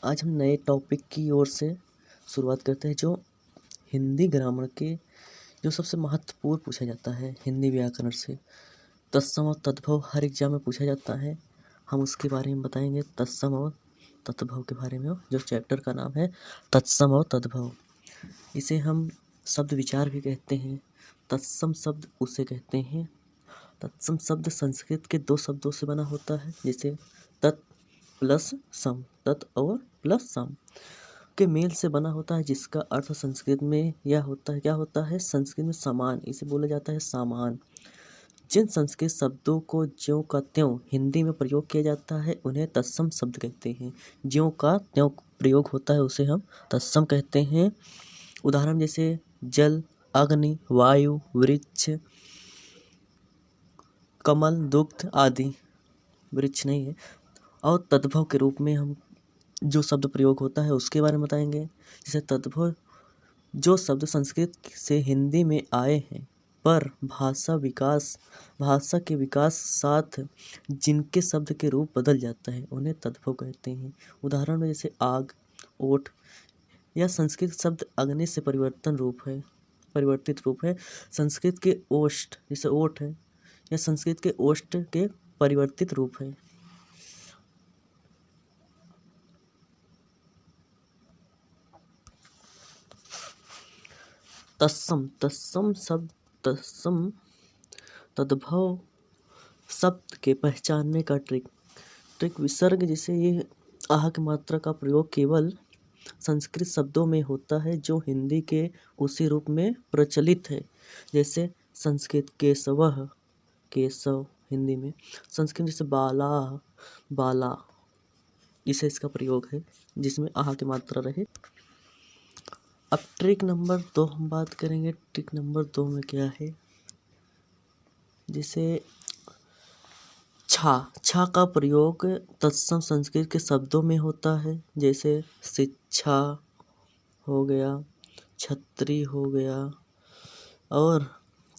आज हम नए टॉपिक की ओर से शुरुआत करते हैं, जो हिंदी ग्रामर के जो सबसे महत्वपूर्ण पूछा जाता है हिंदी व्याकरण से। तत्सम और तद्भव हर एग्जाम में पूछा जाता है। हम उसके बारे में बताएंगे, तत्सम और तद्भव के बारे में, जो चैप्टर का नाम है तत्सम और तद्भव। इसे हम शब्द विचार भी कहते हैं। तत्सम शब्द उसे कहते हैं। तत्सम शब्द संस्कृत के दो शब्दों से बना होता है, जैसे तत् प्लस सम, तत् और प्लस सम के मेल से बना होता है, जिसका अर्थ संस्कृत में यह होता है, क्या होता है, संस्कृत में समान, इसे बोला जाता है सामान। जिन संस्कृत शब्दों को ज्यों का त्यों हिंदी में प्रयोग किया जाता है उन्हें तत्सम शब्द कहते हैं। ज्यों का त्यों प्रयोग होता है उसे हम तत्सम कहते हैं। उदाहरण जैसे जल, अग्नि, वायु, वृक्ष, कमल, दुग्ध आदि। वृक्ष नहीं है। और तद्भव के रूप में हम जो शब्द प्रयोग होता है उसके बारे में बताएंगे। जैसे तद्भव जो शब्द संस्कृत से हिंदी में आए हैं, पर भाषा के विकास साथ जिनके शब्द के रूप बदल जाता है उन्हें तद्भव कहते हैं। उदाहरण में जैसे आग, ओट। यह संस्कृत शब्द अग्नि से परिवर्तित रूप है। संस्कृत के ओष्ठ, जैसे ओठ है, यह संस्कृत के ओष्ठ के परिवर्तित रूप है। तत्सम तद्भव शब्द के पहचानने का ट्रिक विसर्ग, जैसे ये आह की मात्रा का प्रयोग केवल संस्कृत शब्दों में होता है जो हिंदी के उसी रूप में प्रचलित है। जैसे संस्कृत केशव हिंदी में, संस्कृत जैसे बाला, इसे इसका प्रयोग है जिसमें आह की मात्रा रहे। अब ट्रिक नंबर 2 हम बात करेंगे। ट्रिक नंबर 2 में क्या है, जैसे छा का प्रयोग तत्सम संस्कृत के शब्दों में होता है, जैसे शिक्षा हो गया, छत्री हो गया और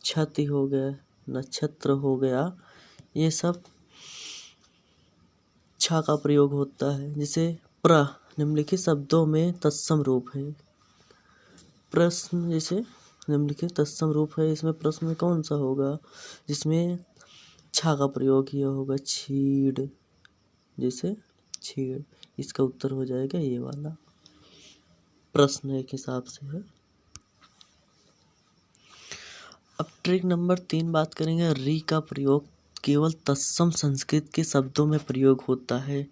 छति हो गया, नक्षत्र हो गया। ये सब छा का प्रयोग होता है। जैसे निम्नलिखित शब्दों में तत्सम रूप है। प्रश्न, जैसे निम्नलिखित तत्सम रूप है, इसमें प्रश्न में कौन सा होगा, जिसमें छा का प्रयोग किया होगा, छीड़, जैसे छीड़, इसका उत्तर हो जाएगा ये वाला। प्रश्न एक हिसाब से है। अब ट्रिक नंबर 3 बात करेंगे। री का प्रयोग केवल तत्सम संस्कृत के शब्दों में प्रयोग होता है,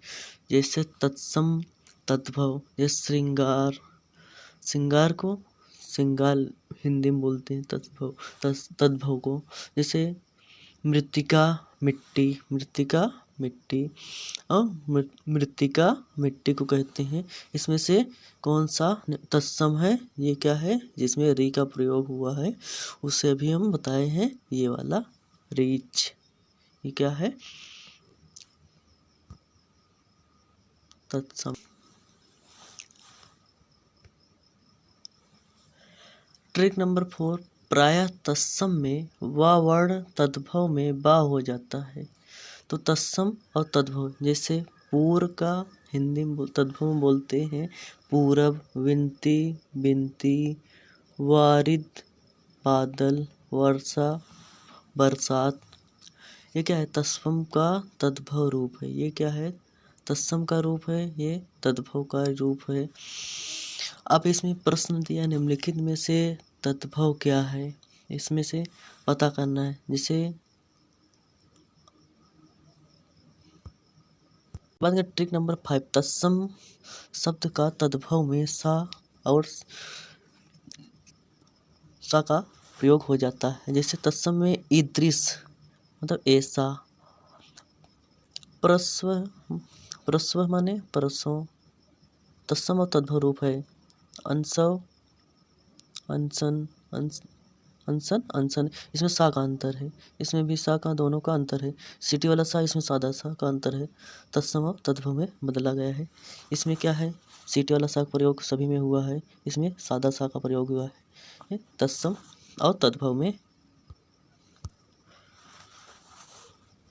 जैसे तत्सम तद्भव। जैसे श्रृंगार को श्रृंगार हिंदी में बोलते हैं तद्भव को। जैसे मृत्तिका मिट्टी और मृत्तिका मिट्टी को कहते हैं। इसमें से कौन सा तत्सम है, ये क्या है, जिसमें री का प्रयोग हुआ है, उसे भी हम बताए हैं, ये वाला रीच। ये क्या है, तत्सम। ट्रिक नंबर 4, प्रायः तत्सम में वा वर्ण तद्भव में बा हो जाता है। तो तत्सम और तद्भव, जैसे पूर्व का हिंदी में तद्भव में बोलते हैं पूरब, विनती, बिनती, वारिद, बादल, वर्षा, बरसात। ये क्या है, तत्सम का तद्भव रूप है। ये क्या है, तत्सम का रूप है, ये तद्भव का रूप है। अब इसमें प्रश्न दिया, निम्नलिखित में से तद्भव क्या है, इसमें से पता करना है। जैसे बात करें ट्रिक नंबर 5, तत्सम शब्द का तद्भव में सा और सा का प्रयोग हो जाता है। जैसे तत्सम में ईदृश मतलब ऐसा, प्रस्व माने परसों, तत्सम और तद्भव रूप है। अंसव, अनसन, अनसन, इसमें सा का अंतर है, इसमें भी सा का, दोनों का अंतर है। सिटी वाला सा, इसमें सादा सा का अंतर है। तत्सम और तद्भव में बदला गया है। इसमें क्या है, सिटी वाला सा का प्रयोग सभी में हुआ है, इसमें सादा सा का प्रयोग हुआ है तत्सम और तद्भव में।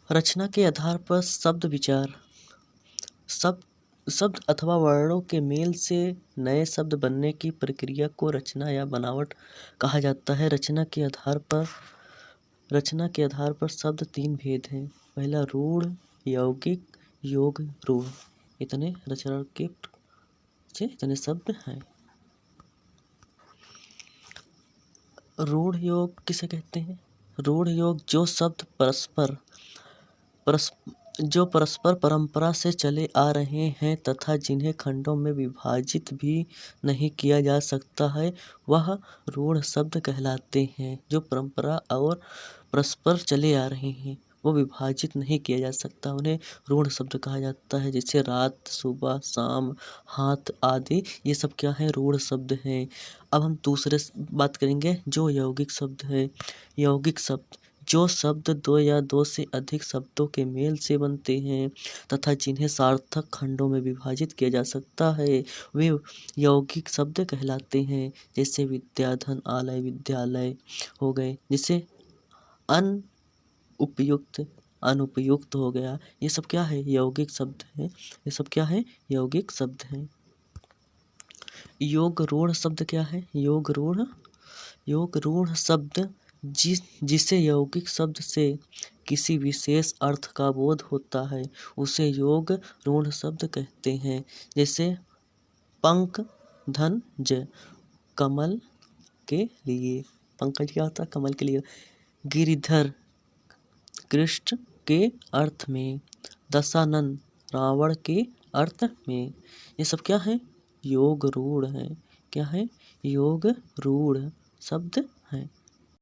रचना के आधार पर शब्द विचार। शब्द अथवा वर्णों के मेल से नए शब्द बनने की प्रक्रिया को रचना या बनावट कहा जाता है। रचना के आधार पर शब्द तीन भेद हैं। पहला रूढ़, यौगिक, योग रूढ़। इतने रचना के इतने शब्द हैं। रूढ़ योग किसे कहते हैं? रूढ़ योग जो परस्पर परंपरा से चले आ रहे हैं तथा जिन्हें खंडों में विभाजित भी नहीं किया जा सकता है, वह रूढ़ शब्द कहलाते हैं। जो परंपरा और परस्पर चले आ रहे हैं, वो विभाजित नहीं किया जा सकता, उन्हें रूढ़ शब्द कहा जाता है। जैसे रात, सुबह, शाम, हाथ आदि, ये सब क्या है? रूढ़ शब्द हैं। अब हम दूसरे बात करेंगे जो यौगिक शब्द है। यौगिक शब्द जो शब्द दो या दो से अधिक शब्दों के मेल से बनते हैं तथा जिन्हें सार्थक खंडों में विभाजित किया जा सकता है, वे यौगिक शब्द कहलाते हैं। जैसे विद्याधन, आलय, विद्यालय हो गए। जैसे अनुपयुक्त, अनुपयुक्त हो गया। ये सब क्या है? यौगिक शब्द हैं। ये सब क्या है? यौगिक शब्द हैं। योग रूढ़ शब्द क्या है? योग रूढ़ शब्द जिसे यौगिक शब्द से किसी विशेष अर्थ का बोध होता है, उसे योग रूढ़ शब्द कहते हैं। जैसे पंक धन ज, कमल के लिए। पंकज क्या होता है? कमल के लिए। गिरिधर, कृष्ण के अर्थ में। दशानन, रावण के अर्थ में। ये सब क्या है? योग रूढ़ है। क्या है? योग रूढ़ शब्द